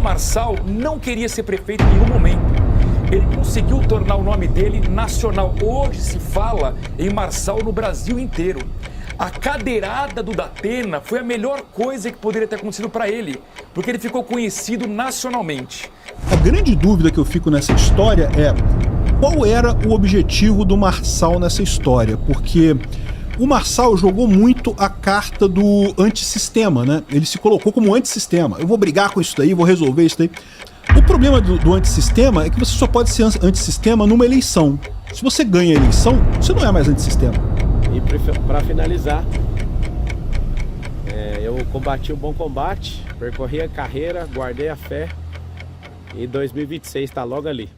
Marçal não queria ser prefeito em nenhum momento. Ele conseguiu tornar o nome dele nacional. Hoje se fala em Marçal no Brasil inteiro. A cadeirada do Datena foi a melhor coisa que poderia ter acontecido para ele, porque ele ficou conhecido nacionalmente. A grande dúvida que eu fico nessa história é qual era o objetivo do Marçal nessa história, porque o Marçal jogou muito a carta do antissistema, né? Ele se colocou como antissistema. Eu vou brigar com isso daí, vou resolver isso daí. O problema do antissistema é que você só pode ser antissistema numa eleição. Se você ganha a eleição, você não é mais antissistema. E para finalizar, eu combati o bom combate, percorri a carreira, guardei a fé e 2026 está logo ali.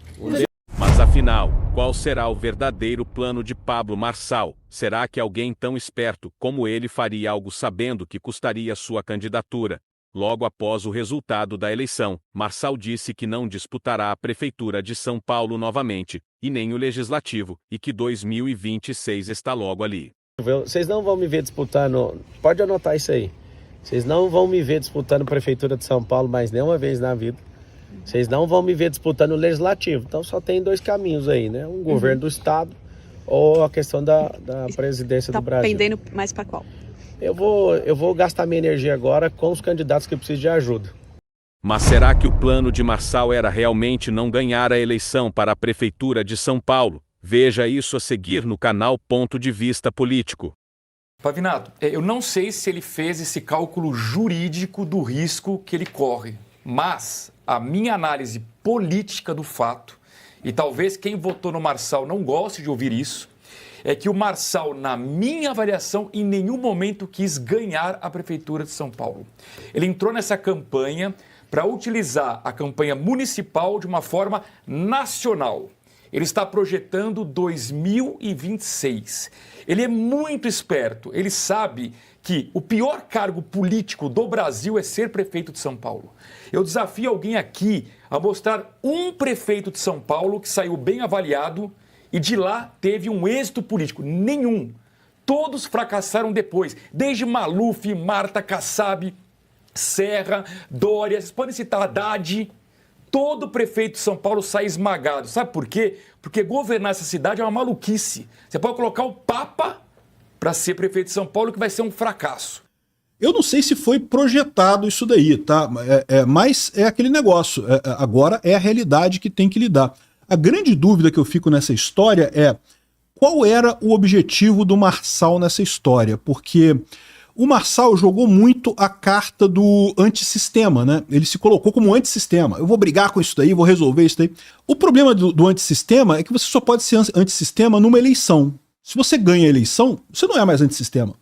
Mas afinal, qual será o verdadeiro plano de Pablo Marçal? Será que alguém tão esperto como ele faria algo sabendo que custaria sua candidatura? Logo após o resultado da eleição, Marçal disse que não disputará a Prefeitura de São Paulo novamente, e nem o Legislativo, e que 2026 está logo ali. Vocês não vão me ver disputando, pode anotar isso aí, vocês não vão me ver disputando a Prefeitura de São Paulo mais nenhuma vez na vida. Vocês não vão me ver disputando o Legislativo. Então só tem dois caminhos aí, né? Um governo do Estado ou a questão da presidência do Brasil. Tá pendendo mais para qual? Eu vou gastar minha energia agora com os candidatos que precisam de ajuda. Mas será que o plano de Marçal era realmente não ganhar a eleição para a Prefeitura de São Paulo? Veja isso a seguir no canal Ponto de Vista Político. Pavinato, eu não sei se ele fez esse cálculo jurídico do risco que ele corre, mas a minha análise política do fato, e talvez quem votou no Marçal não goste de ouvir isso, é que o Marçal, na minha avaliação, em nenhum momento quis ganhar a Prefeitura de São Paulo. Ele entrou nessa campanha para utilizar a campanha municipal de uma forma nacional. Ele está projetando 2026. Ele é muito esperto, ele sabe que o pior cargo político do Brasil é ser prefeito de São Paulo. Eu desafio alguém aqui a mostrar um prefeito de São Paulo que saiu bem avaliado e de lá teve um êxito político. Nenhum. Todos fracassaram depois, desde Maluf, Marta Kassab, Serra, Dória, vocês podem citar Haddad. Todo prefeito de São Paulo sai esmagado. Sabe por quê? Porque governar essa cidade é uma maluquice. Você pode colocar o Papa para ser prefeito de São Paulo, que vai ser um fracasso. Eu não sei se foi projetado isso daí, tá? Mas é aquele negócio. Agora é a realidade que tem que lidar. A grande dúvida que eu fico nessa história é qual era o objetivo do Marçal nessa história, porque o Marçal jogou muito a carta do antissistema, né? Ele se colocou como antissistema. Eu vou brigar com isso daí, vou resolver isso daí. O problema do antissistema é que você só pode ser antissistema numa eleição. Se você ganha a eleição, você não é mais antissistema.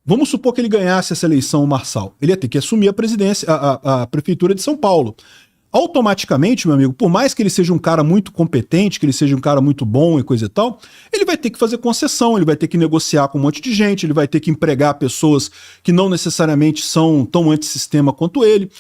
Vamos supor que ele ganhasse essa eleição, o Marçal. Ele ia ter que assumir a presidência, a Prefeitura de São Paulo. Automaticamente, meu amigo, por mais que ele seja um cara muito competente, que ele seja um cara muito bom e coisa e tal, ele vai ter que fazer concessão, ele vai ter que negociar com um monte de gente, ele vai ter que empregar pessoas que não necessariamente são tão antissistema quanto ele.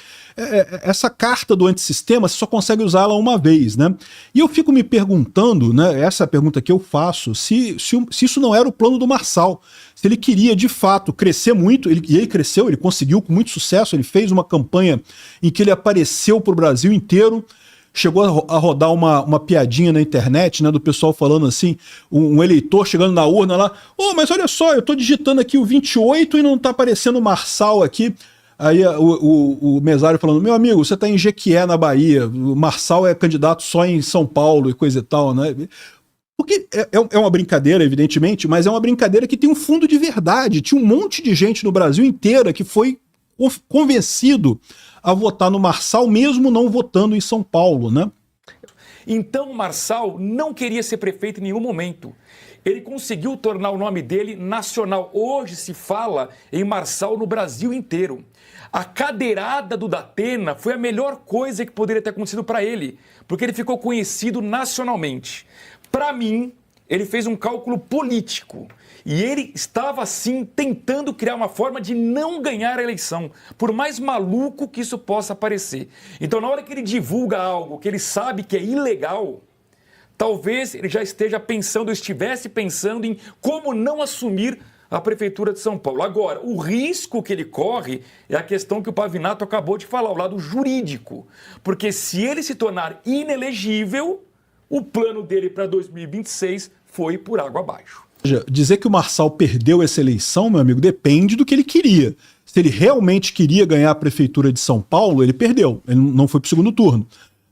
Essa carta do antissistema, você só consegue usá-la uma vez, né? E eu fico me perguntando, né, essa é a pergunta que eu faço, se isso não era o plano do Marçal, se ele queria de fato crescer muito, e ele cresceu, ele conseguiu com muito sucesso, ele fez uma campanha em que ele apareceu para o Brasil inteiro, chegou a rodar uma piadinha na internet, né, do pessoal falando assim, um eleitor chegando na urna lá, mas olha só, eu tô digitando aqui o 28 e não tá aparecendo o Marçal aqui. Aí o mesário falando, meu amigo, você tá em Jequié, na Bahia, o Marçal é candidato só em São Paulo e coisa e tal, né? Porque é uma brincadeira, evidentemente, mas é uma brincadeira que tem um fundo de verdade. Tinha um monte de gente no Brasil inteiro que foi convencido a votar no Marçal, mesmo não votando em São Paulo, né? Então o Marçal não queria ser prefeito em nenhum momento. Ele conseguiu tornar o nome dele nacional. Hoje se fala em Marçal no Brasil inteiro. A cadeirada do Datena foi a melhor coisa que poderia ter acontecido para ele, porque ele ficou conhecido nacionalmente. Para mim, ele fez um cálculo político e ele estava, sim, tentando criar uma forma de não ganhar a eleição, por mais maluco que isso possa parecer. Então, na hora que ele divulga algo que ele sabe que é ilegal, talvez ele já esteja pensando, estivesse pensando em como não assumir a Prefeitura de São Paulo. Agora, o risco que ele corre é a questão que o Pavinato acabou de falar, o lado jurídico. Porque se ele se tornar inelegível, o plano dele para 2026 foi por água abaixo. Dizer que o Marçal perdeu essa eleição, meu amigo, depende do que ele queria. Se ele realmente queria ganhar a Prefeitura de São Paulo, ele perdeu. Ele não foi para o segundo turno.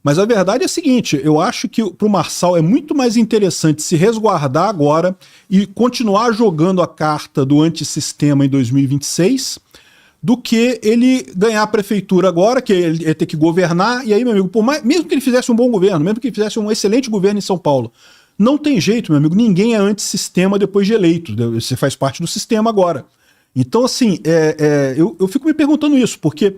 Mas a verdade é a seguinte, eu acho que para o Marçal é muito mais interessante se resguardar agora e continuar jogando a carta do antissistema em 2026 do que ele ganhar a prefeitura agora, que ele ia ter que governar, e aí, meu amigo, mesmo que ele fizesse um bom governo, mesmo que ele fizesse um excelente governo em São Paulo, não tem jeito, meu amigo, ninguém é antissistema depois de eleito, você faz parte do sistema agora. Então, assim, eu fico me perguntando isso, porque...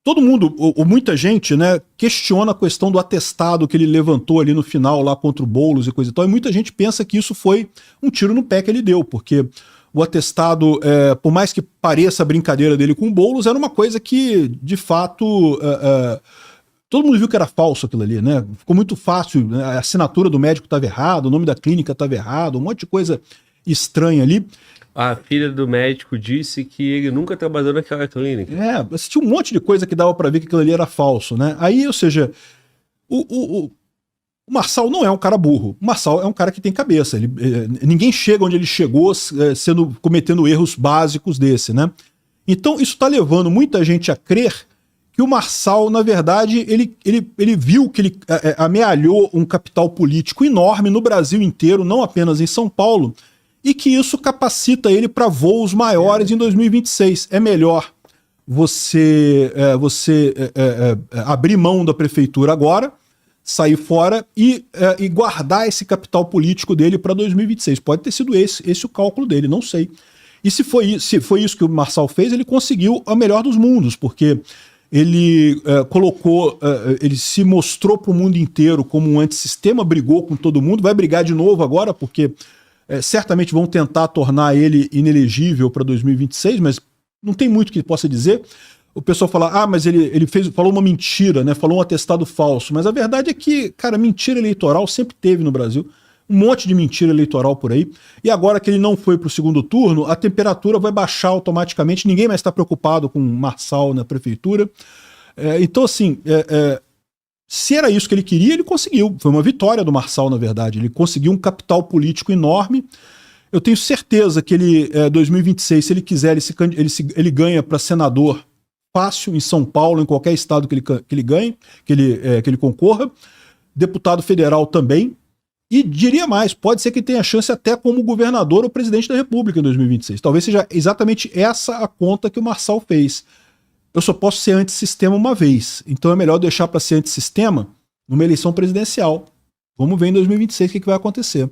todo mundo, ou muita gente, né, questiona a questão do atestado que ele levantou ali no final, lá contra o Boulos e coisa e tal, e muita gente pensa que isso foi um tiro no pé que ele deu, porque o atestado, por mais que pareça a brincadeira dele com o Boulos, era uma coisa que, de fato, todo mundo viu que era falso aquilo ali, né? Ficou muito fácil, né? A assinatura do médico estava errada, o nome da clínica estava errado, um monte de coisa estranha ali. A filha do médico disse que ele nunca trabalhou naquela clínica. Tinha um monte de coisa que dava para ver que aquilo ali era falso, né? Aí, ou seja, o Marçal não é um cara burro. O Marçal é um cara que tem cabeça. Ninguém chega onde ele chegou cometendo erros básicos desse, né? Então, isso está levando muita gente a crer que o Marçal, na verdade, ele viu que ele amealhou um capital político enorme no Brasil inteiro, não apenas em São Paulo, e que isso capacita ele para voos maiores em 2026. É melhor você abrir mão da prefeitura agora, sair fora e guardar esse capital político dele para 2026. Pode ter sido esse o cálculo dele, não sei. E se foi isso que o Marçal fez, ele conseguiu a melhor dos mundos, porque ele ele se mostrou para o mundo inteiro como um antissistema, brigou com todo mundo, vai brigar de novo agora, porque certamente vão tentar tornar ele inelegível para 2026, mas não tem muito que possa dizer. O pessoal fala, mas ele falou uma mentira, né? Falou um atestado falso. Mas a verdade é que, cara, mentira eleitoral sempre teve no Brasil. Um monte de mentira eleitoral por aí. E agora que ele não foi para o segundo turno, a temperatura vai baixar automaticamente. Ninguém mais está preocupado com Marçal na prefeitura. Então, assim... se era isso que ele queria, ele conseguiu. Foi uma vitória do Marçal, na verdade. Ele conseguiu um capital político enorme. Eu tenho certeza que ele, 2026, se ele quiser, ele ganha para senador fácil em São Paulo, em qualquer estado que ele ganhe, que ele concorra. Deputado federal também. E diria mais, pode ser que tenha chance até como governador ou presidente da República em 2026. Talvez seja exatamente essa a conta que o Marçal fez. Eu só posso ser antissistema uma vez. Então é melhor deixar para ser antissistema numa eleição presidencial. Vamos ver em 2026 o que vai acontecer.